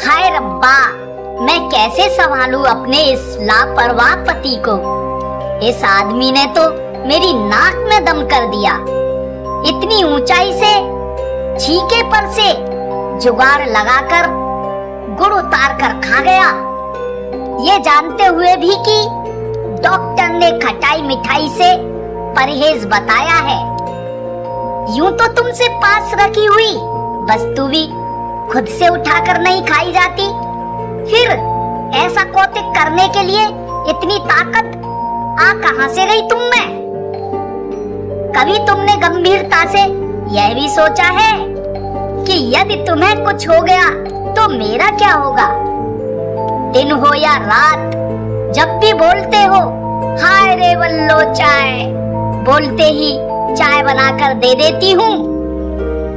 हाय रब्बा, मैं कैसे संभालूं अपने इस लापरवाह पति को। इस आदमी ने तो मेरी नाक में दम कर दिया। इतनी ऊंचाई से छीके पर से जुगाड़ लगाकर गुड़ उतार कर खा गया, ये जानते हुए भी कि डॉक्टर ने खटाई मिठाई से परहेज बताया है। यूं तो तुमसे पास रखी हुई वस्तु भी खुद से उठाकर नहीं खाई जाती, फिर ऐसा कौतुक करने के लिए इतनी ताकत आ कहां से गई तुम में? कभी तुमने गंभीरता से यह भी सोचा है कि यदि तुम्हें कुछ हो गया तो मेरा क्या होगा? दिन हो या रात, जब भी बोलते हो हाय रे वल्लो चाय, बोलते ही चाय बनाकर दे देती हूँ।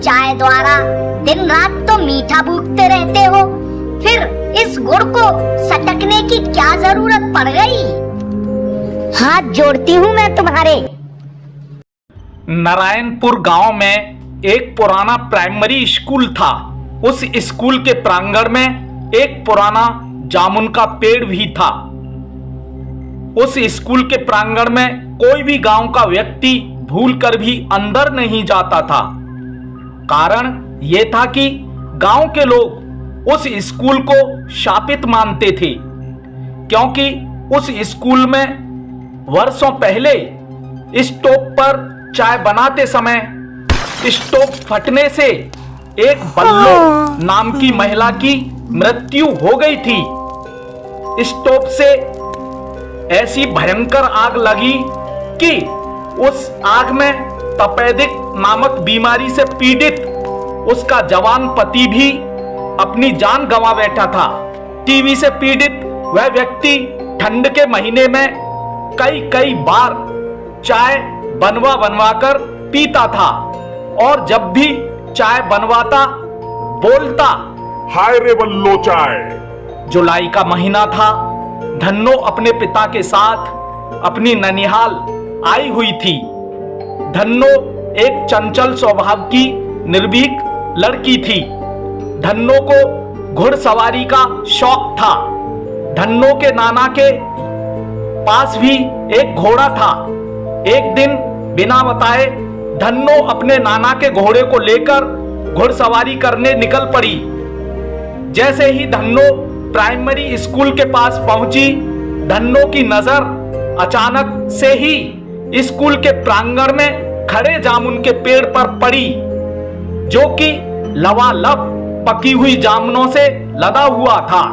चाय द्वारा दिन रात तो मीठा भूखते रहते हो, फिर इस गुड़ को सटकने की क्या जरूरत पड़ गई? हाथ जोड़ती हूँ मैं तुम्हारे। नारायणपुर गांव में एक पुराना प्राइमरी स्कूल था। उस स्कूल के प्रांगण में एक पुराना जामुन का पेड़ भी था। उस स्कूल के प्रांगण में कोई भी गांव का व्यक्ति भूलकर भी अंदर नहीं जाता था। कारण यह था कि गांव के लोग उस स्कूल को शापित मानते थे, क्योंकि उस स्कूल में वर्षों पहले स्टोव पर चाय बनाते समय स्टोव फटने से एक बल्लो नाम की महिला की मृत्यु हो गई थी। स्टोव से ऐसी भयंकर आग लगी कि उस आग में तपेदिक नामक बीमारी से पीड़ित उसका जवान पति भी अपनी जान गंवा बैठा था। टीबी से पीड़ित वह व्यक्ति ठंड के महीने में कई बार चाय बनवा कर पीता था, और जब भी चाय बनवाता बोलता हाय रे बल्लो चाय। जुलाई का महीना था। धन्नो अपने पिता के साथ अपनी ननिहाल आई हुई थी। धन्नो एक चंचल स्वभाव की निर्भीक लड़की थी। धन्नो को घुड़सवारी का शौक था। धन्नो के नाना के पास भी एक घोड़ा था। एक दिन बिना बताए धन्नो अपने नाना के घोड़े को लेकर घुड़सवारी करने निकल पड़ी। जैसे ही धन्नो प्राइमरी स्कूल के पास पहुंची, धन्नो की नजर अचानक से ही स्कूल के प्रांगण में खड़े जामुन के पेड़ पर पड़ी, जो कि लबालब पकी हुई जामुनों से लदा हुआ था।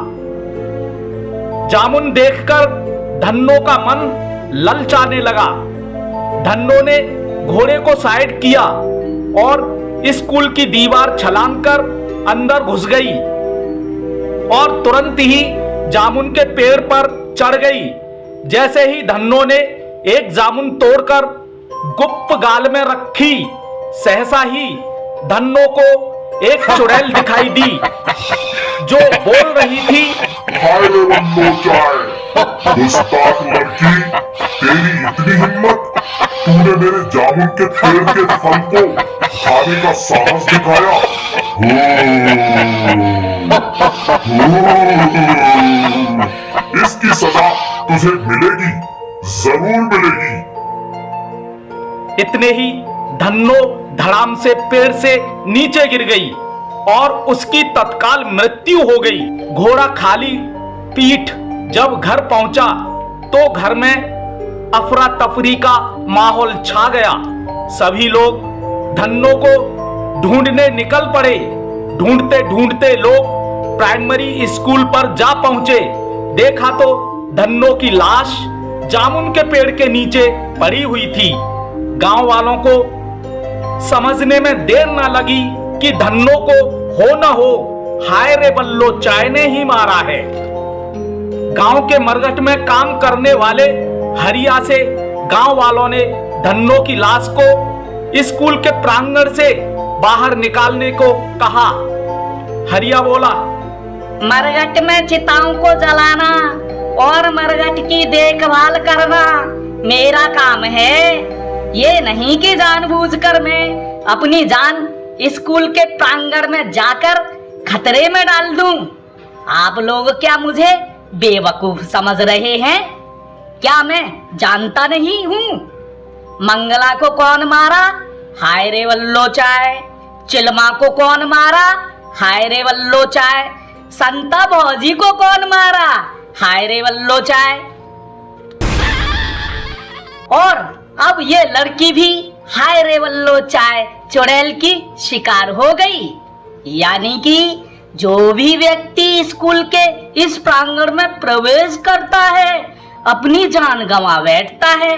जामुन देखकर धन्नो का मन ललचाने लगा। धन्नो ने घोड़े को साइड किया और स्कूल की दीवार छलांग कर अंदर घुस गई और तुरंत ही जामुन के पेड़ पर चढ़ गई। जैसे ही धन्नो ने एक जामुन तोड़कर गुप्त गाल में रखी, सहसा ही धन्नो को एक चुड़ैल दिखाई दी, जो बोल रही थी हाय रे बल्लो चाय, गुस्ताख लड़की, तेरी इतनी हिम्मत, तूने मेरे जामुन के पेड़ के फल को खाने का साहस दिखाया। इसकी सजा तुझे मिलेगी, जरूर मिलेगी। इतने ही धन्नो धड़ाम से पेड़ से नीचे गिर गई और उसकी तत्काल मृत्यु हो गई। घोड़ा खाली पीठ जब घर पहुंचा तो घर में अफरा तफरी का माहौल छा गया। सभी लोग धन्नो को ढूंढने निकल पड़े। ढूंढते ढूंढते लोग प्राइमरी स्कूल पर जा पहुंचे। देखा तो धन्नो की लाश जामुन के पेड़ के नीचे पड़ी हुई थी। गांव वालों को समझने में देर ना लगी कि धन्नो को हो न हो हाय रे बल्लो चाय ने ही मारा है। गांव के मरघट में काम करने वाले हरिया से गांव वालों ने धन्नो की लाश को स्कूल के प्रांगण से बाहर निकालने को कहा। हरिया बोला, मरघट में चिताओं को जलाना और मरघट की देखभाल करना मेरा काम है। ये नहीं कि जानबूझकर मैं अपनी जान स्कूल के प्रांगण में जाकर खतरे में डाल दूं। आप लोग क्या मुझे बेवकूफ समझ रहे हैं? क्या मैं जानता नहीं हूँ? मंगला को कौन मारा? हाय रे वल्लोचाय। चिलमा को कौन मारा? हाय रे वल्लोचाय। संता भौजी को कौन मारा? हाय रे वल्लोचाय। और अब ये लड़की भी हाय रे वल्लोचाय चुड़ैल की शिकार हो गई। यानी कि जो भी व्यक्ति स्कूल के इस प्रांगण में प्रवेश करता है अपनी जान गंवा बैठता है।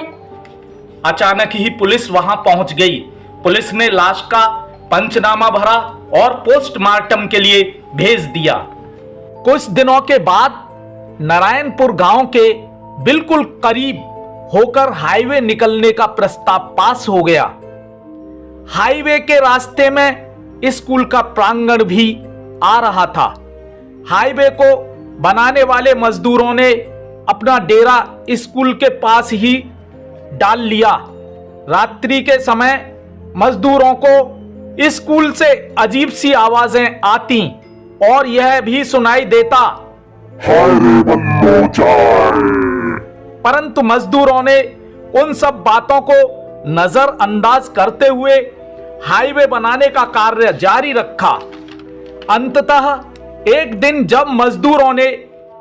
अचानक ही पुलिस वहां पहुंच गई। पुलिस ने लाश का पंचनामा भरा और पोस्टमार्टम के लिए भेज दिया। कुछ दिनों के बाद नारायणपुर गांव के बिल्कुल करीब होकर हाईवे निकलने का प्रस्ताव पास हो गया। हाईवे के रास्ते में स्कूल का प्रांगण भी आ रहा था। हाईवे को बनाने वाले मजदूरों ने अपना डेरा स्कूल के पास ही डाल लिया। रात्रि के समय मजदूरों को स्कूल से अजीब सी आवाजें आती और यह भी सुनाई देता, हाय रे वल्लोचाय। परंतु मजदूरों ने उन सब बातों को नजरअंदाज करते हुए हाईवे बनाने का कार्य जारी रखा। अंततः एक दिन जब मजदूरों ने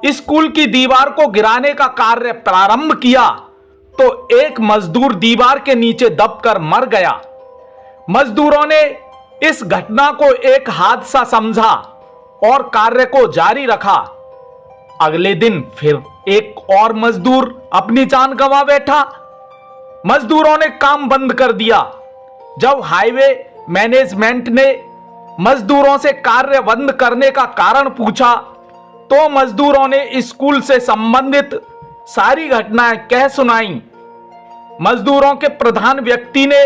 स्कूल की दीवार को गिराने का कार्य प्रारंभ किया तो एक मजदूर दीवार के नीचे दबकर मर गया। मजदूरों ने इस घटना को एक हादसा समझा और कार्य को जारी रखा। अगले दिन फिर एक और मजदूर अपनी जान गंवा बैठा। मजदूरों ने काम बंद कर दिया। जब हाईवे मैनेजमेंट ने मजदूरों से कार्य बंद करने का कारण पूछा तो मजदूरों ने स्कूल से संबंधित सारी घटनाएं कह सुनाई। मजदूरों के प्रधान व्यक्ति ने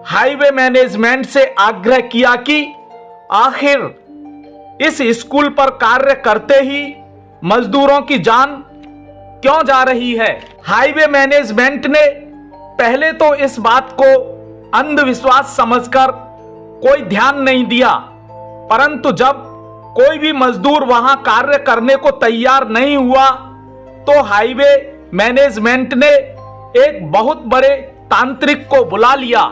हाईवे मैनेजमेंट से आग्रह किया कि आखिर इस स्कूल पर कार्य करते ही मजदूरों की जान क्यों जा रही है। हाईवे मैनेजमेंट ने पहले तो इस बात को अंधविश्वास समझकर कोई ध्यान नहीं दिया, परंतु जब कोई भी मजदूर वहां कार्य करने को तैयार नहीं हुआ तो हाईवे मैनेजमेंट ने एक बहुत बड़े तांत्रिक को बुला लिया।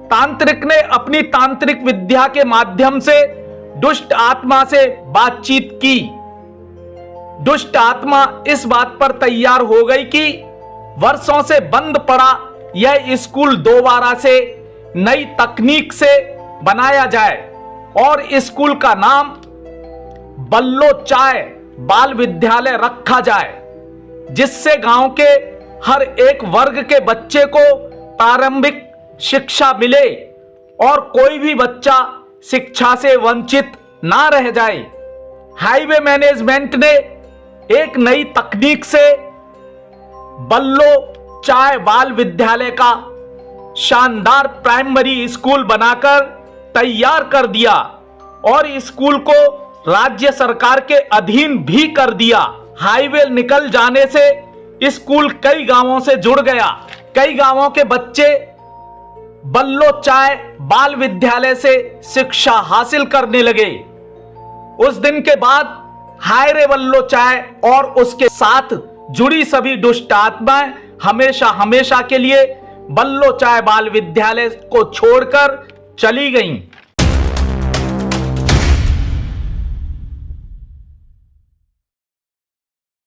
तांत्रिक ने अपनी तांत्रिक विद्या के माध्यम से दुष्ट आत्मा से बातचीत की। दुष्ट आत्मा इस बात पर तैयार हो गई कि वर्षों से बंद पड़ा यह स्कूल दोबारा से नई तकनीक से बनाया जाए और स्कूल का नाम बल्लोचाय बाल विद्यालय रखा जाए, जिससे गांव के हर एक वर्ग के बच्चे को प्रारंभिक शिक्षा मिले और कोई भी बच्चा शिक्षा से वंचित ना रह जाए। हाईवे मैनेजमेंट ने एक नई तकनीक से बल्लोचाय बाल विद्यालय का शानदार प्राइमरी स्कूल बनाकर तैयार कर दिया और स्कूल को राज्य सरकार के अधीन भी कर दिया। हाईवे निकल जाने से स्कूल कई गांवों से जुड़ गया। कई गांवों के बच्चे बल्लोचाय बाल विद्यालय से शिक्षा हासिल करने लगे। उस दिन के बाद हाय रे बल्लोचाय और उसके साथ जुड़ी सभी दुष्ट आत्माएं हमेशा हमेशा के लिए बल्लोचाय बाल विद्यालय को छोड़कर चली गईं।